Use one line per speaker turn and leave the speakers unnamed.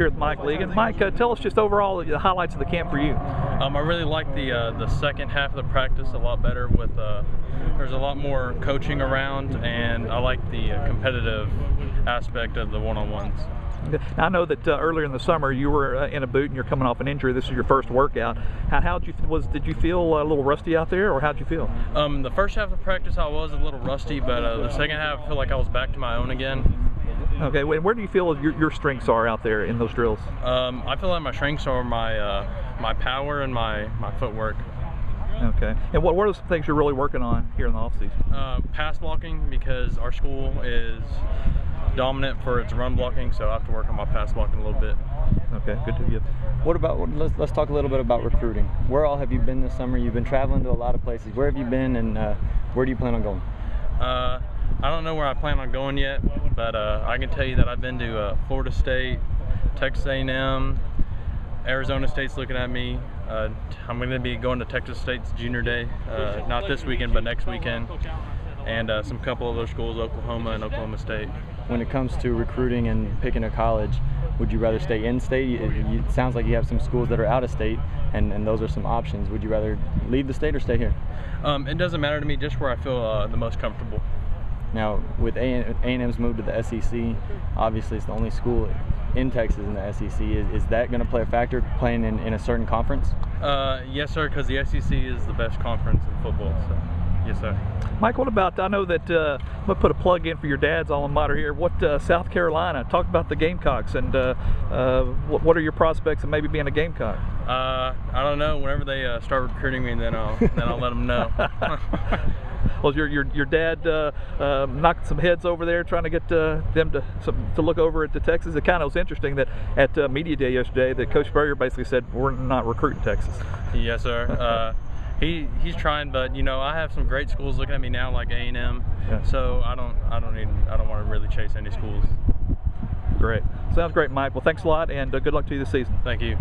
here with Mike Leagan. Mike, tell us just overall the highlights of the camp for you.
I really like the second half of the practice a lot better. With there's a lot more coaching around, and I like the competitive aspect of the one-on-ones.
Now, I know that earlier in the summer you were in a boot and you're coming off an injury. This is your first workout. Did you feel a little rusty out there, or how'd you feel?
The first half of practice I was a little rusty, but the second half I feel like I was back to my own again.
Okay, where do you feel your strengths are out there in those drills?
I feel like my strengths are my power and my footwork.
Okay, and what are some things you're really working on here in the off season?
Pass blocking, because our school is dominant for its run blocking, so I have to work on my pass blocking a little bit.
Okay, good to hear.
What about, let's talk a little bit about recruiting. Where all have you been this summer? You've been traveling to a lot of places. Where have you been, and where do you plan on going?
I don't know where I plan on going yet, but I can tell you that I've been to Florida State, Texas A&M, Arizona State's looking at me. I'm going to be going to Texas State's Junior Day, not this weekend, but next weekend, and some couple other schools, Oklahoma and Oklahoma State.
When it comes to recruiting and picking a college, would you rather stay in state? It sounds like you have some schools that are out of state, and those are some options. Would you rather leave the state or stay here?
It doesn't matter to me, just where I feel the most comfortable.
Now, with A&M's move to the SEC, obviously it's the only school in Texas in the SEC. Is that going to play a factor, playing in a certain conference?
Yes, sir, because the SEC is the best conference in football. So, yes, sir.
Mike, what about, I know that I'm going to put a plug in for your dad's alma mater here. What South Carolina? Talk about the Gamecocks, and what are your prospects of maybe being a Gamecock?
I don't know. Whenever they start recruiting me, then I'll let them know.
Well, your dad knocked some heads over there trying to get them to look over at Texas. It kind of was interesting that at media day yesterday that Coach Spurrier basically said we're not recruiting Texas.
Yes, sir. He's trying, but you know, I have some great schools looking at me now, like A&M.
Yeah.
So I don't want to really chase any schools.
Great. Sounds great, Mike. Well, thanks a lot, and good luck to you this season.
Thank you.